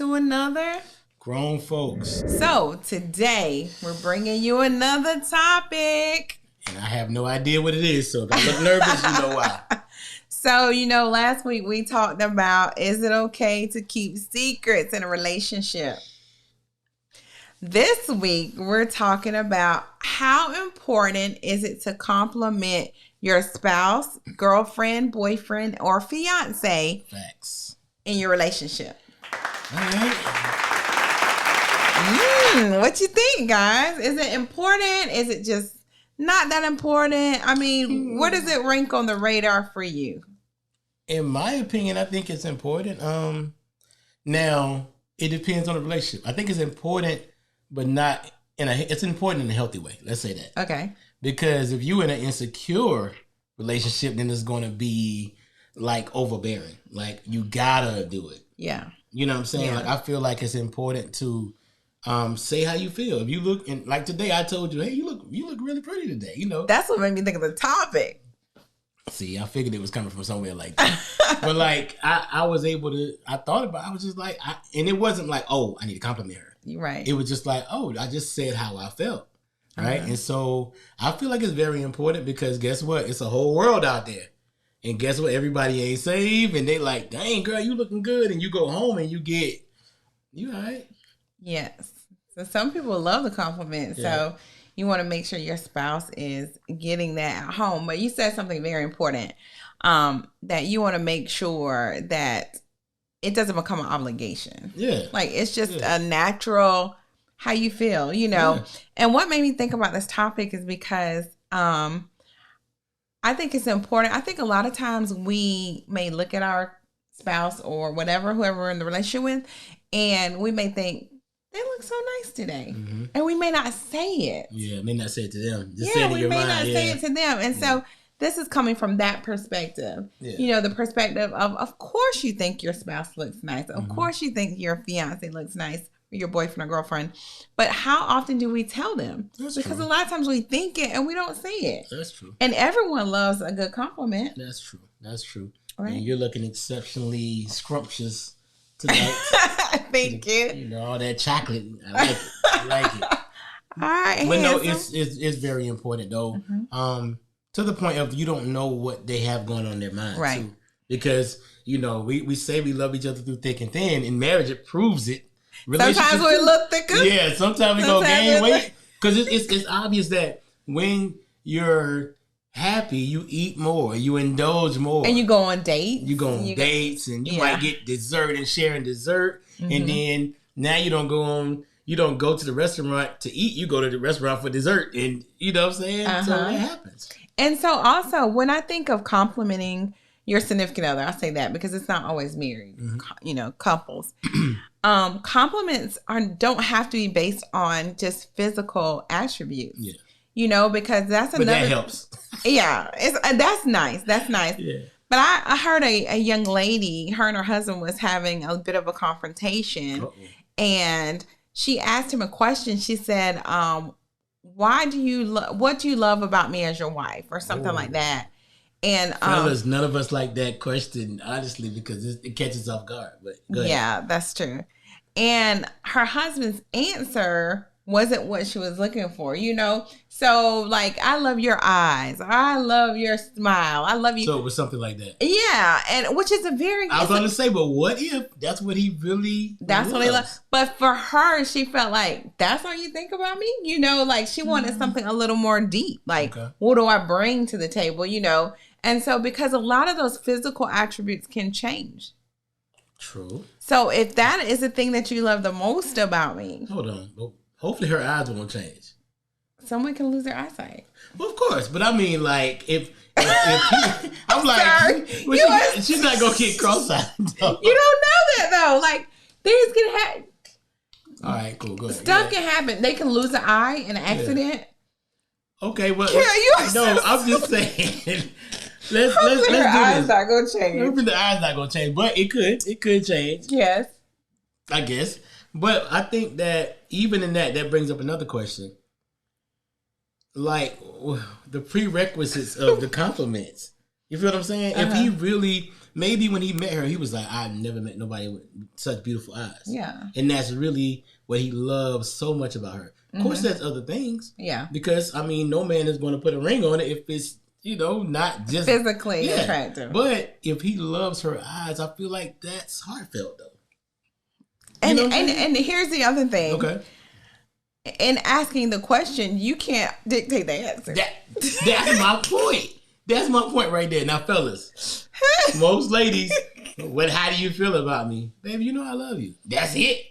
to another Grown Folks. So today we're bringing you another topic. And I have no idea what it is, so if I look nervous, you know why. So, last week we talked about, is it okay to keep secrets in a relationship? This week we're talking about how important is it to compliment your spouse, girlfriend, boyfriend, or fiance Facts. in your relationship. All right. What you think, guys? Is it important? Is it just not that important? I mean, where does it rank on the radar for you? In my opinion, I think it's important. Now it depends on the relationship. I think it's important, but not it's important in a healthy way. Let's say that. Okay. Because if you're in an insecure relationship, then it's going to be like overbearing. Like you gotta do it. Yeah. You know what I'm saying? Yeah. Like I feel like it's important to say how you feel. If you look, and like today, I told you, hey, you look really pretty today. That's what made me think of the topic. See, I figured it was coming from somewhere like that. But like, I was able to, I thought about it. I was just like, and it wasn't like, oh, I need to compliment her. Right. It was just like, oh, I just said how I felt. Right. And so I feel like it's very important because guess what? It's a whole world out there. And guess what? Everybody ain't saved. And they like, dang, girl, you looking good. And you go home and you all right? Yes. So some people love the compliment. Yeah. So you want to make sure your spouse is getting that at home. But you said something very important, that you want to make sure that it doesn't become an obligation. Yeah. Like it's just a natural how you feel, Yeah. And what made me think about this topic is because I think it's important. I think a lot of times we may look at our spouse or whoever we're in the relationship with, and we may think, they look so nice today. Mm-hmm. And we may not say it. Yeah, may not say it to them. Just say it in your mind. Not say it to them. And so this is coming from that perspective. Yeah. The perspective of course you think your spouse looks nice. Of course you think your fiance looks nice, or your boyfriend or girlfriend. But how often do we tell them? That's because true. A lot of times we think it and we don't say it. That's true. And everyone loves a good compliment. That's true. Right. And you're looking exceptionally scrumptious tonight. Thank you. All that chocolate. I like it. All right. But no, it's very important though. Mm-hmm. To the point of you don't know what they have going on in their mind. Right. Too. Because, we say we love each other through thick and thin. In marriage, it proves it. Sometimes we look thicker. Yeah, sometimes we go gain weight. Because it's obvious that when you're happy, you eat more, you indulge more, and you go on dates. You go on dates, and you might get dessert and sharing dessert, and then now you don't go to the restaurant to eat. You go to the restaurant for dessert, and you know what I'm saying. So that happens. And so also when I think of complimenting your significant other, I say that because it's not always married, couples. Compliments don't have to be based on just physical attributes. Yeah. Because that's another. But that helps. Yeah, that's nice. That's nice. Yeah. But I heard a young lady, her and her husband was having a bit of a confrontation. Uh-oh. And she asked him a question. She said, what do you love about me as your wife? Or something like that. And fellas, none of us like that question, honestly, because it catches off guard. But go ahead. Yeah, that's true. And her husband's answer wasn't what she was looking for, So, like, I love your eyes. I love your smile. I love you. So it was something like that. Yeah, and which is I was going to say, but what if that's what he really That's what he loves. But for her, she felt like, that's how you think about me? Like she wanted something a little more deep. Like, what do I bring to the table, And so, because a lot of those physical attributes can change. True. So, if that is the thing that you love the most about me. Hold on. Hopefully her eyes won't change. Someone can lose their eyesight. Well, of course. But I mean, like, if he, I'm like, she's not going to get cross-eyed. No. You don't know that, though. Like, things can happen. All right, cool. Go ahead. Stuff can happen. They can lose an eye in an accident. Yeah. Okay, well, no, I'm just saying. Let's do this. Her eyes not going to change. Hopefully the eyes not going to change, but it could change. Yes. I guess. But I think that even in that brings up another question. Like, the prerequisites of the compliments. You feel what I'm saying? If he really, maybe when he met her, he was like, I've never met nobody with such beautiful eyes. Yeah. And that's really what he loves so much about her. Of course, there's other things. Yeah. Because, I mean, no man is going to put a ring on it if it's, not just physically attractive. But if he loves her eyes, I feel like that's heartfelt, though. And here's the other thing. Okay. In asking the question, you can't dictate the answer. That's my point. That's my point right there. Now, fellas, most ladies, how do you feel about me? Baby, I love you. That's it.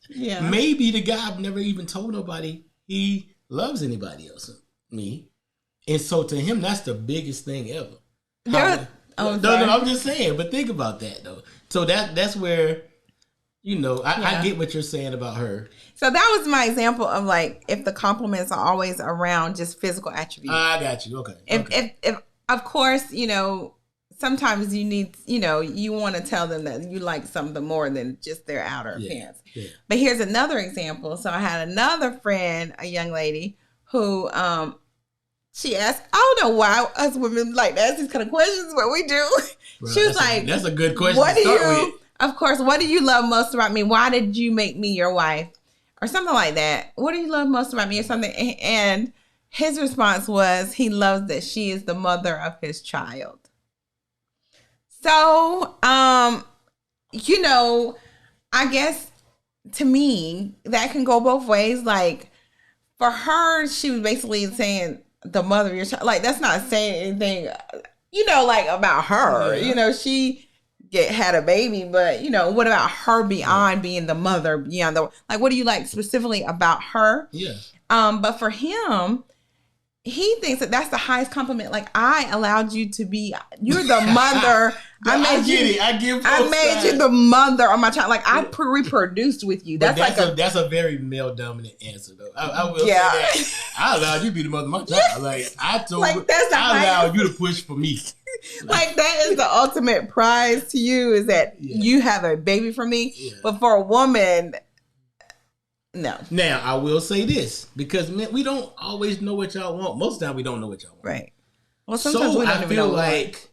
Yeah. Maybe the guy never even told nobody he loves anybody else. Me. And so to him, that's the biggest thing ever. No, I'm just saying. But think about that, though. So that's where, I get what you're saying about her. So that was my example of like, if the compliments are always around just physical attributes. I got you. Okay. If of course, sometimes you need, you want to tell them that you like something more than just their outer appearance. Yeah. But here's another example. So I had another friend, a young lady, who she asked, I don't know why us women like to ask these kind of questions, but we do. Bro, she was like, that's a good question to start with. Of course, what do you love most about me? Why did you make me your wife? Or something like that. What do you love most about me or something? And his response was he loves that she is the mother of his child. So, I guess to me, that can go both ways. Like, for her, she was basically saying the mother of your child. Like, that's not saying anything, like about her. Yeah. She had a baby, but, what about her beyond being the mother, beyond what do you like specifically about her? Yeah. But for him, he thinks that that's the highest compliment. Like, I allowed you to be, you're the mother. I made you the mother of my child. Like, I reproduced with you. That's a very male dominant answer, though. I will say that. I allowed you to be the mother of my child. Like, I allowed you to push for me. Like, that is the ultimate prize to you, is that you have a baby from me. Yeah. But for a woman, no. Now, I will say this, because men, we don't always know what y'all want. Most of the time, we don't know what y'all want. Right. Well, sometimes we don't even know. Like,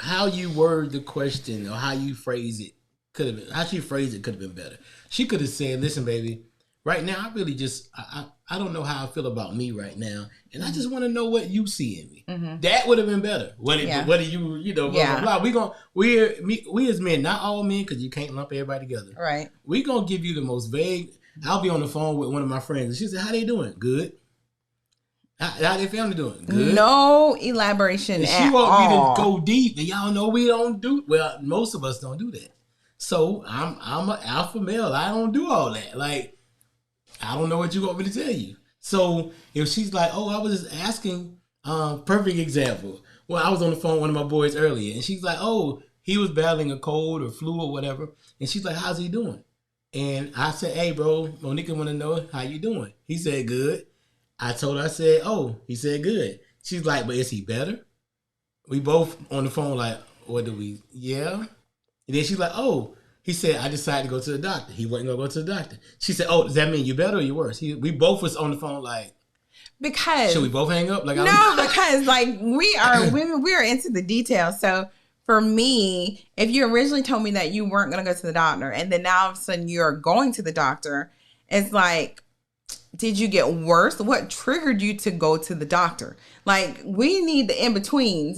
how you word the question or how you phrase it could have been, how she phrased it could have been better. She could have said, listen, baby, right now, I really just, I don't know how I feel about me right now. And I just want to know what you see in me. Mm-hmm. That would have been better. Whether you, blah, blah, blah. We as men, not all men, because you can't lump everybody together. Right. We going to give you the most vague. I'll be on the phone with one of my friends and she said, how they doing? Good. How their family doing? Good. No elaboration and she want me to go deep. And y'all know we don't do, well, most of us don't do that. So I'm an alpha male. I don't do all that. Like, I don't know what you want me to tell you. So if she's like, oh, I was just asking, perfect example. Well, I was on the phone with one of my boys earlier, and she's like, oh, he was battling a cold or flu or whatever. And she's like, how's he doing? And I said, hey, bro, Monica want to know how you doing. He said, good. I told her, I said, oh, he said, good. She's like, but is he better? We both on the phone like, what do we, yeah. And then she's like, oh, he said, I decided to go to the doctor. He wasn't going to go to the doctor. She said, oh, does that mean you better or you worse? We both was on the phone like, because. Should we both hang up? Like, because like we are women, we are into the details. So for me, if you originally told me that you weren't going to go to the doctor and then now all of a sudden you're going to the doctor, it's like, did you get worse? What triggered you to go to the doctor? Like, we need the in-betweens,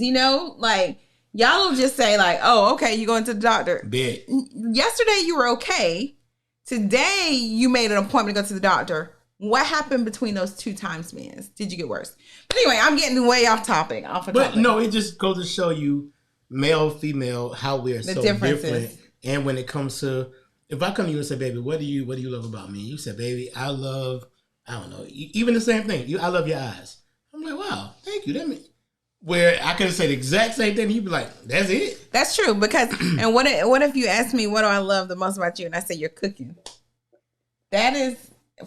like, y'all will just say like, oh, okay, you going to the doctor. Bet. Yesterday you were okay. Today you made an appointment to go to the doctor. What happened between those two time spans? Did you get worse? But anyway, I'm getting way off topic. No, it just goes to show you male, female, how we are so different. And when it comes to, if I come to you and say, baby, what do you love about me? You said, baby, I don't know, even the same thing. I love your eyes. I'm like, wow, thank you. That means, where I could have said the exact same thing, you'd be like, that's it. That's true. Because, and what if you ask me, what do I love the most about you? And I say, you're cooking. That is,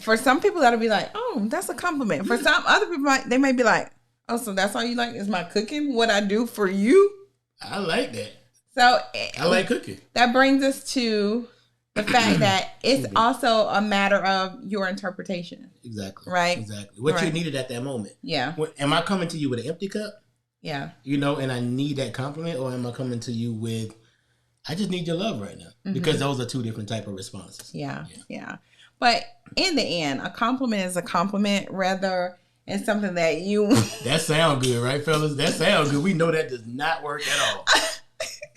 for some people, that'll be like, oh, that's a compliment. For some other people, they may be like, oh, so that's all you like is my cooking? What I do for you? I like that. So I like cooking. That brings us to the fact that it's also a matter of your interpretation. Exactly. Right? Exactly. What you needed at that moment. Yeah. Am I coming to you with an empty cup? Yeah. You know, and I need that compliment, or am I coming to you with, I just need your love right now? Because those are two different type of responses. Yeah. But in the end, a compliment is a compliment, rather it's something that you... That sound good, right, fellas? That sound good. We know that does not work at all.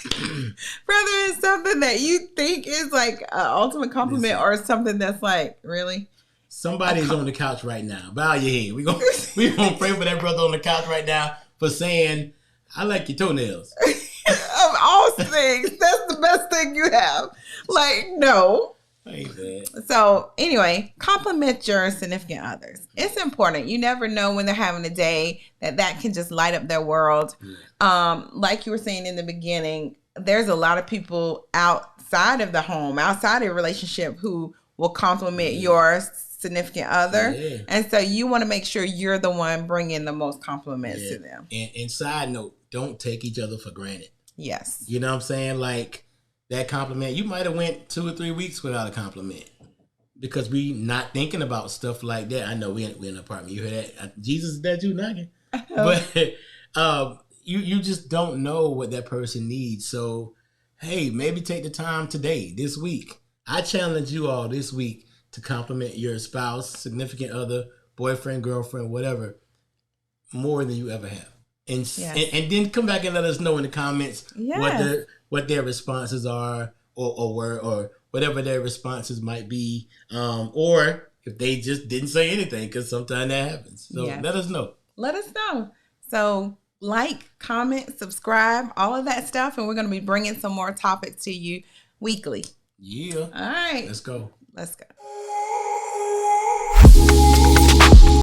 Rather it's something that you think is like an ultimate compliment, or something that's like, really? Somebody's on the couch right now. Bow your head. We gonna pray for that brother on the couch right now for saying, I like your toenails. Of all things, that's the best thing you have. Like, no. Ain't bad. So anyway, compliment your significant others. It's important. You never know when they're having a day that can just light up their world. Like you were saying in the beginning, there's a lot of people outside of the home, outside of a relationship, who will compliment your significant other. Yeah. And so you want to make sure you're the one bringing the most compliments to them. And side note, don't take each other for granted. Yes. You know what I'm saying? Like, that compliment, you might have went 2 or 3 weeks without a compliment because we not thinking about stuff like that. I know we in an apartment. You hear that? Jesus, is that you knocking? But you just don't know what that person needs. So, hey, maybe take the time today, this week. I challenge you all this week to compliment your spouse, significant other, boyfriend, girlfriend, whatever, more than you ever have. And then come back and let us know in the comments what their responses are, or whatever their responses might be, or if they just didn't say anything, because sometimes that happens. So let us know. Let us know. So like, comment, subscribe, all of that stuff, and we're going to be bringing some more topics to you weekly. Yeah. All right. Let's go. Let's go.